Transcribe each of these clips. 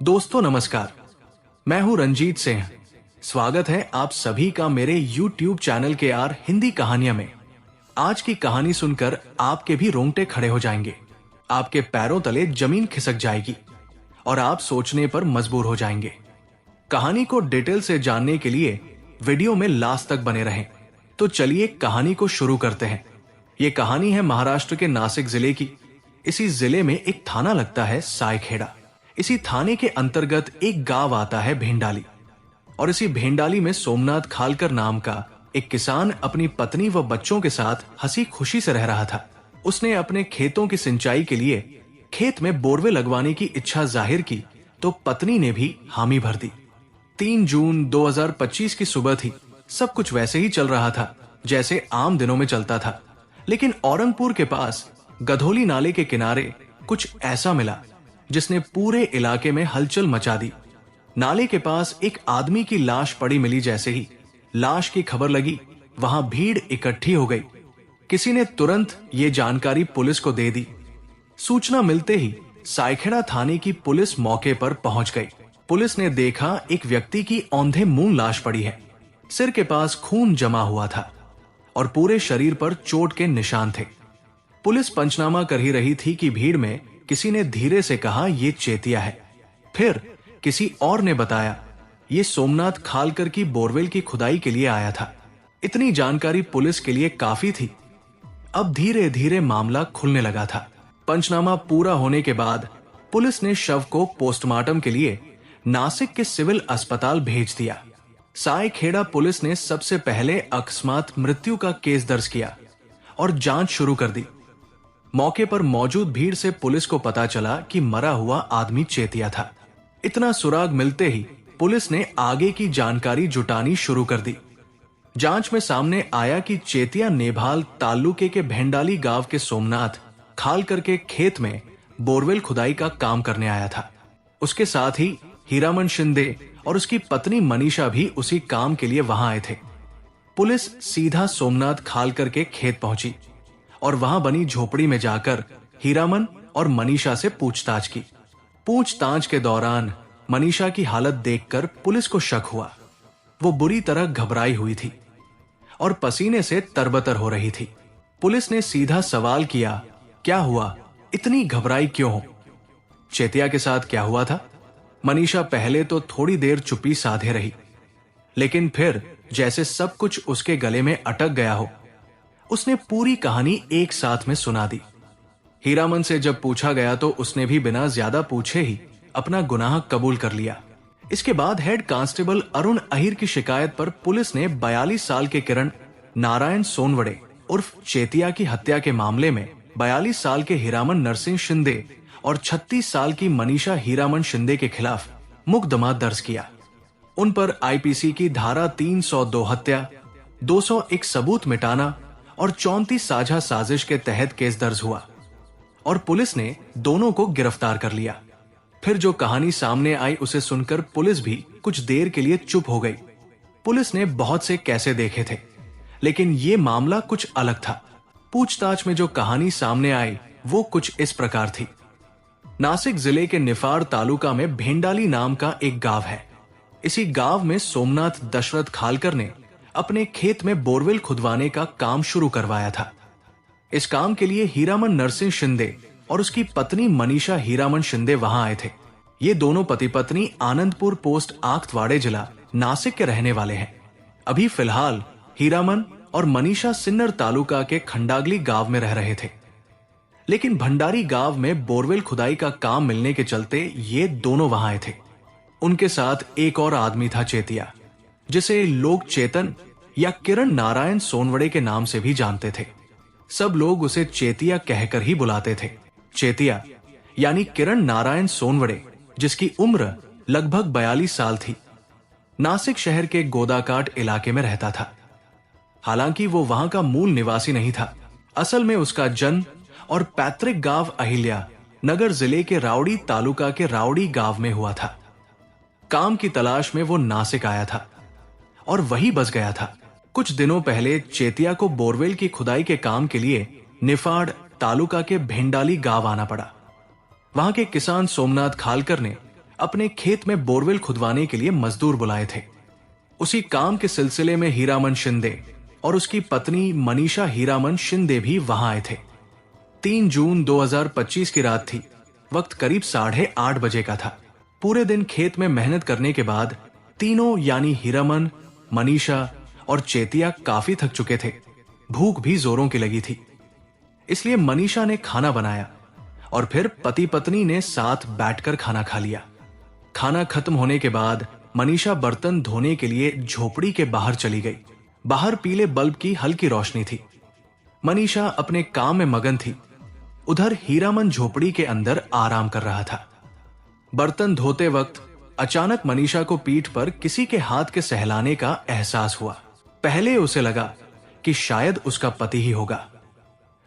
दोस्तों नमस्कार, मैं हूं रंजीत सिंह। स्वागत है आप सभी का मेरे YouTube चैनल के आर हिंदी कहानियां में। आज की कहानी सुनकर आपके भी रोंगटे खड़े हो जाएंगे, आपके पैरों तले जमीन खिसक जाएगी और आप सोचने पर मजबूर हो जाएंगे। कहानी को डिटेल से जानने के लिए वीडियो में लास्ट तक बने रहें। तो चलिए कहानी को शुरू करते हैं। ये कहानी है महाराष्ट्र के नासिक जिले की। इसी जिले में एक थाना लगता है सायखेड़ा। इसी थाने के अंतर्गत एक गांव आता है भेंडाली, और इसी भेंडाली में सोमनाथ खालकर नाम का एक किसान अपनी पत्नी व बच्चों के साथ हंसी खुशी से रह रहा था। उसने अपने खेतों की सिंचाई के लिए खेत में बोरवेल लगवाने की इच्छा जाहिर की तो पत्नी ने भी हामी भर दी। 3 जून 2025 की सुबह थी। सब कुछ वैसे ही चल रहा था जैसे आम दिनों में चलता था, लेकिन औरंगपुर के पास गधोली नाले के किनारे कुछ ऐसा मिला जिसने पूरे इलाके में हलचल मचा दी। नाले के पास एक आदमी की लाश पड़ी मिली। जैसे ही लाश की खबर लगी, वहां भीड़ इकट्ठी हो गई। किसी ने तुरंत ये जानकारी पुलिस को दे दी। सूचना मिलते ही सायखेड़ा थाने की पुलिस मौके पर पहुंच गई। पुलिस ने देखा एक व्यक्ति की औंधे मुंह लाश पड़ी है। सिर के पास खून जमा हुआ था और पूरे शरीर पर चोट के निशान थे। पुलिस पंचनामा कर ही रही थी कि भीड़ में किसी ने धीरे से कहा, ये चेतिया है। फिर किसी और ने बताया, ये सोमनाथ खालकर की बोरवेल की खुदाई के लिए आया था। इतनी जानकारी पुलिस के लिए काफी थी। अब धीरे धीरे मामला खुलने लगा था। पंचनामा पूरा होने के बाद पुलिस ने शव को पोस्टमार्टम के लिए नासिक के सिविल अस्पताल भेज दिया। सायखेड़ा पुलिस ने सबसे पहले अकस्मात मृत्यु का केस दर्ज किया और जांच शुरू कर दी। मौके पर मौजूद भीड़ से पुलिस को पता चला कि मरा हुआ आदमी चेतिया था। इतना सुराग मिलते ही पुलिस ने आगे की जानकारी जुटानी शुरू कर दी। जांच में सामने आया कि चेतिया नेभाल तालुके के भेंडाली गांव के सोमनाथ खालकर के खेत में बोरवेल खुदाई का काम करने आया था। उसके साथ ही हीरामन शिंदे और उसकी पत्नी मनीषा भी उसी काम के लिए वहां आए थे। पुलिस सीधा सोमनाथ खालकर के खेत पहुंची और वहां बनी झोपड़ी में जाकर हीरामन और मनीषा से पूछताछ की। पूछताछ के दौरान मनीषा की हालत देखकर पुलिस को शक हुआ। वो बुरी तरह घबराई हुई थी और पसीने से तरबतर हो रही थी। पुलिस ने सीधा सवाल किया, क्या हुआ, इतनी घबराई क्यों हो? चेतिया के साथ क्या हुआ था? मनीषा पहले तो थोड़ी देर चुप्पी साधे रही, लेकिन फिर जैसे सब कुछ उसके गले में अटक गया हो, उसने पूरी कहानी एक साथ में सुना दी। हीरामन से जब पूछा गया तो उसने भी बिना ज्यादा पूछे ही अपना गुनाह कबूल कर लिया। इसके बाद हेड कांस्टेबल अरुण अहिर की शिकायत पर पुलिस ने 42 साल के किरण नारायण सोनवड़े उर्फ चेतिया की हत्या के मामले में 42 साल के हीरामन नरसिंह शिंदे और 36 साल की मनीषा हीरामन शिंदे के खिलाफ मुकदमा दर्ज किया। उन पर आईपीसी की धारा 302 हत्या, 201 सबूत मिटाना और 34 साझा साजिश के तहत केस दर्ज हुआ और पुलिस ने दोनों को गिरफ्तार कर लिया। फिर जो कहानी सामने आई उसे सुनकर पुलिस भी कुछ देर के लिए चुप हो गई। पुलिस ने बहुत से कैसे देखे थे, लेकिन ये मामला कुछ अलग था। पूछताछ में जो कहानी सामने आई वो कुछ इस प्रकार थी। नासिक जिले के निफाड़ तालुका में भेंडाली नाम का एक गांव है। इसी गांव में सोमनाथ दशरथ खालकर ने अपने खेत में बोरवेल खुदवाने का काम शुरू करवाया था। इस काम के लिए हीरामन नरसिंह शिंदे और उसकी पत्नी मनीषा हीरामन शिंदे वहां आए थे। ये दोनों पति पत्नी आनंदपुर पोस्ट आख्तवाड़े जिला नासिक के रहने वाले हैं। अभी फिलहाल हीरामन और मनीषा सिन्नर तालुका के खंडागली गांव में रह रहे थे, लेकिन भंडारी गांव में बोरवेल खुदाई का काम मिलने के चलते ये दोनों वहां आए थे। उनके साथ एक और आदमी था, चेतिया, जिसे लोग चेतन या किरण नारायण सोनवड़े के नाम से भी जानते थे। सब लोग उसे चेतिया कहकर ही बुलाते थे। चेतिया यानी किरण नारायण सोनवड़े, जिसकी उम्र लगभग 42 साल थी, नासिक शहर के गोदाकाट इलाके में रहता था। हालांकि वो वहां का मूल निवासी नहीं था। असल में उसका जन्म और पैतृक गांव अहिल्या नगर जिले के रावड़ी तालुका के रावड़ी गांव में हुआ था। काम की तलाश में वो नासिक आया था और वही बस गया था। कुछ दिनों पहले चेतिया को बोरवेल की खुदाई के काम के लिए निफाड़ तालुका के भेंडाली गांव आना पड़ा। वहां के किसान सोमनाथ खालकर ने अपने खेत में बोरवेल खुदवाने के लिए मजदूर बुलाए थे। उसी काम के सिलसिले में हीरामन शिंदे और उसकी पत्नी मनीषा हीरामन शिंदे भी वहां आए थे। 3 जून 2025 की रात थी। वक्त करीब 8:30 बजे का था। पूरे दिन खेत में मेहनत करने के बाद तीनों यानी हीरामन, मनीषा और चेतिया काफी थक चुके थे। भूख भी जोरों की लगी थी। इसलिए मनीषा ने खाना बनाया और फिर पति पत्नी ने साथ बैठकर खाना खा लिया। खाना खत्म होने के बाद मनीषा बर्तन धोने के लिए झोपड़ी के बाहर चली गई। बाहर पीले बल्ब की हल्की रोशनी थी। मनीषा अपने काम में मगन थी। उधर हीरामन झोपड़ी के अंदर आराम कर रहा था। बर्तन धोते वक्त अचानक मनीषा को पीठ पर किसी के हाथ के सहलाने का एहसास हुआ। पहले उसे लगा कि शायद उसका पति ही होगा,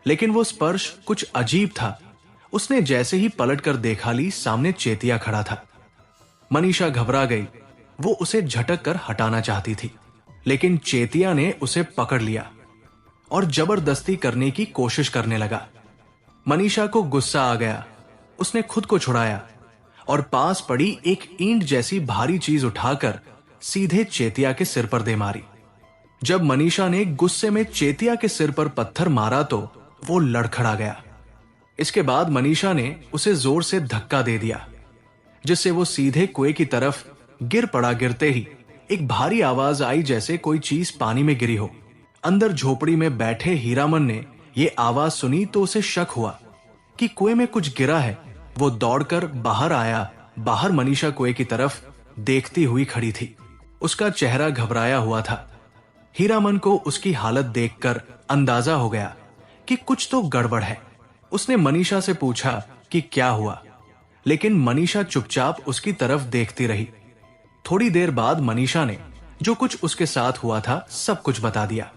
लेकिन वो स्पर्श कुछ अजीब था। उसने जैसे ही पलटकर देखा ली, सामने चेतिया खड़ा था। मनीषा घबरा गई। वो उसे झटक कर हटाना चाहती थी, लेकिन चेतिया ने उसे पकड़ लिया और जबरदस्ती करने की कोशिश करने लगा। मनीषा को गुस्सा आ गया। उसने खुद को छुड़ाया और पास पड़ी एक ईंट जैसी भारी चीज उठाकर सीधे चेतिया के सिर पर दे मारी। जब मनीषा ने गुस्से में चेतिया के सिर पर पत्थर मारा तो वो लड़खड़ा गया। इसके बाद मनीषा ने उसे जोर से धक्का दे दिया, जिससे वो सीधे कुएं की तरफ गिर पड़ा। गिरते ही एक भारी आवाज आई, जैसे कोई चीज पानी में गिरी हो। अंदर झोपड़ी में बैठे हीरामन ने ये आवाज सुनी तो उसे शक हुआ कि कुएं में कुछ गिरा है। वो दौड़कर बाहर आया। बाहर मनीषा कुएं की तरफ देखती हुई खड़ी थी। उसका चेहरा घबराया हुआ था। हीरामन को उसकी हालत देखकर अंदाजा हो गया कि कुछ तो गड़बड़ है। उसने मनीषा से पूछा कि क्या हुआ, लेकिन मनीषा चुपचाप उसकी तरफ देखती रही। थोड़ी देर बाद मनीषा ने जो कुछ उसके साथ हुआ था सब कुछ बता दिया।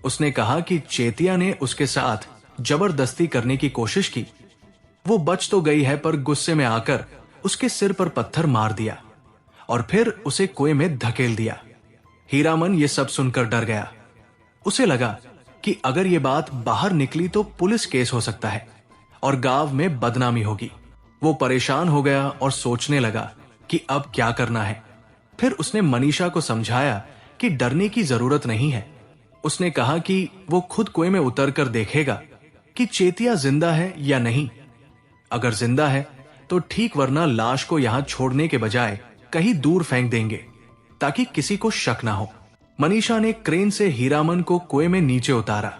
उसने कहा कि चेतिया ने उसके साथ जबरदस्ती करने की कोशिश की। वो बच तो गई है, पर गुस्से में आकर उसके सिर पर पत्थर मार दिया और फिर उसे कुएं में धकेल दिया। हीरामन ये सब सुनकर डर गया। उसे लगा कि अगर ये बात बाहर निकली तो पुलिस केस हो सकता है और गांव में बदनामी होगी। वो परेशान हो गया और सोचने लगा कि अब क्या करना है। फिर उसने मनीषा को समझाया कि डरने की जरूरत नहीं है। उसने कहा कि वो खुद कुएं में उतरकर देखेगा कि चेतिया जिंदा है या नहीं। अगर जिंदा है तो ठीक, वरना लाश को यहां छोड़ने के बजाय कहीं दूर फेंक देंगे ताकि किसी को शक ना हो। मनीषा ने क्रेन से हीरामन को कुएं में नीचे उतारा।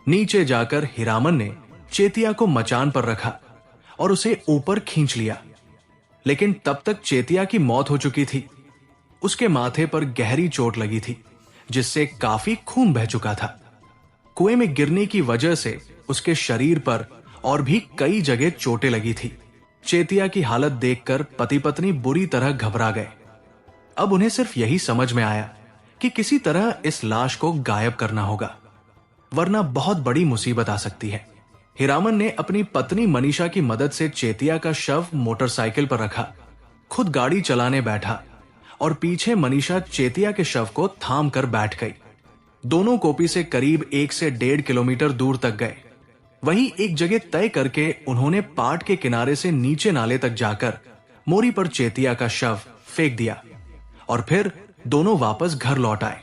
नीचे जाकर हीरामन ने चेतिया को मचान पर रखा और उसे ऊपर खींच लिया, लेकिन तब तक चेतिया की मौत हो चुकी थी। उसके माथे पर गहरी चोट लगी थी, जिससे काफी खून बह चुका था। कुएं में गिरने की वजह से उसके शरीर पर और भी कई जगह चोटें लगी थी। चेतिया की हालत देखकर पति पत्नी बुरी तरह घबरा गए। अब उन्हें सिर्फ यही समझ में आया कि किसी तरह इस लाश को गायब करना होगा, वरना बहुत बड़ी मुसीबत आ सकती है। हीरामन ने अपनी पत्नी मनीषा की मदद से चेतिया का शव मोटरसाइकिल पर रखा, खुद गाड़ी चलाने बैठा और पीछे मनीषा चेतिया के शव को थाम कर बैठ गई। दोनों कोपी से करीब 1 से 1.5 किलोमीटर दूर तक गए। वहीं एक जगह तय करके उन्होंने पाट के किनारे से नीचे नाले तक जाकर मोरी पर चेतिया का शव फेंक दिया और फिर दोनों वापस घर लौट आए।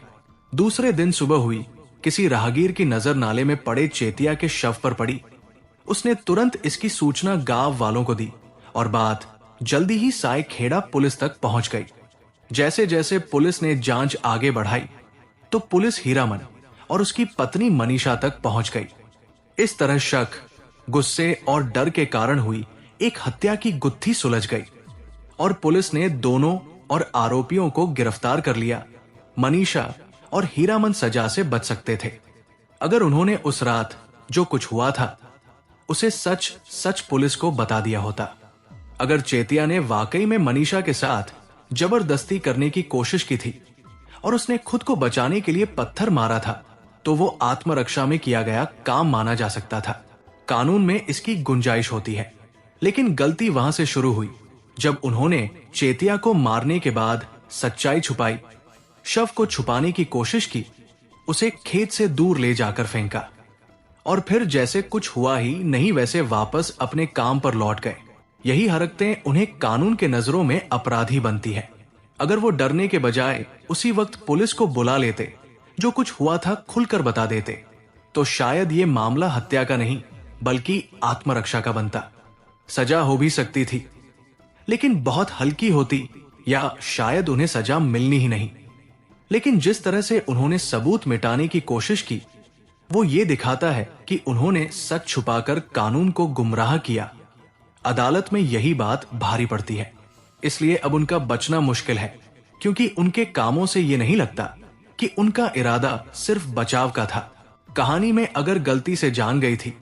दूसरे दिन सुबह हुई। किसी राहगीर की नजर नाले में पड़े चेतिया के शव पर पड़ी। उसने तुरंत इसकी सूचना गांव वालों को दी और बात जल्दी ही साय खेड़ा पुलिस तक पहुंच गई। जैसे जैसे पुलिस ने जांच आगे बढ़ाई तो पुलिस हीरामन और उसकी पत्नी मनीषा तक पहुंच गई। इस तरह शक, गुस्से और डर के कारण हुई एक हत्या की गुत्थी सुलझ गई और पुलिस ने दोनों और आरोपियों को गिरफ्तार कर लिया। मनीषा और हीरामन सजा से बच सकते थे अगर उन्होंने उस रात जो कुछ हुआ था उसे सच सच पुलिस को बता दिया होता। अगर चेतिया ने वाकई में मनीषा के साथ जबरदस्ती करने की कोशिश की थी और उसने खुद को बचाने के लिए पत्थर मारा था, तो वो आत्मरक्षा में किया गया काम माना जा सकता था। कानून में इसकी गुंजाइश होती है, लेकिन गलती वहां से शुरू हुई जब उन्होंने चेतिया को मारने के बाद सच्चाई छुपाई, शव को छुपाने की कोशिश की, उसे खेत से दूर ले जाकर फेंका और फिर जैसे कुछ हुआ ही नहीं वैसे वापस अपने काम पर लौट गए। यही हरकतें उन्हें कानून के नजरों में अपराधी बनती है। अगर वो डरने के बजाय उसी वक्त पुलिस को बुला लेते, जो कुछ हुआ था खुलकर बता देते, तो शायद ये मामला हत्या का नहीं बल्कि आत्मरक्षा का बनता। सजा हो भी सकती थी, लेकिन बहुत हल्की होती, या शायद उन्हें सजा मिलनी ही नहीं। लेकिन जिस तरह से उन्होंने सबूत मिटाने की कोशिश की, वो ये दिखाता है कि उन्होंने सच छुपाकर कानून को गुमराह किया। अदालत में यही बात भारी पड़ती है। इसलिए अब उनका बचना मुश्किल है, क्योंकि उनके कामों से ये नहीं लगता कि उनका इरादा सिर्फ बचाव का था। कहानी में अगर गलती से जान गई थी,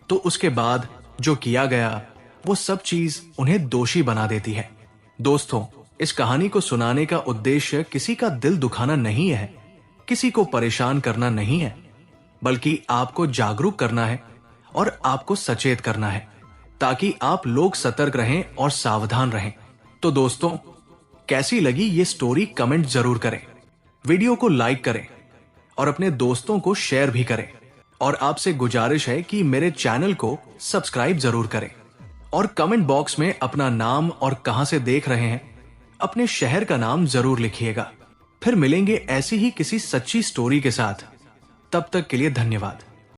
तो उसके बाद जो किया गया वो सब चीज उन्हें दोषी बना देती है। दोस्तों, इस कहानी को सुनाने का उद्देश्य किसी का दिल दुखाना नहीं है, किसी को परेशान करना नहीं है, बल्कि आपको जागरूक करना है और आपको सचेत करना है, ताकि आप लोग सतर्क रहें और सावधान रहें। तो दोस्तों, कैसी लगी ये स्टोरी कमेंट जरूर करें, वीडियो को लाइक करें और अपने दोस्तों को शेयर भी करें। और आपसे गुजारिश है कि मेरे चैनल को सब्सक्राइब जरूर करें और कमेंट बॉक्स में अपना नाम और कहां से देख रहे हैं, अपने शहर का नाम जरूर लिखिएगा। फिर मिलेंगे ऐसी ही किसी सच्ची स्टोरी के साथ। तब तक के लिए धन्यवाद।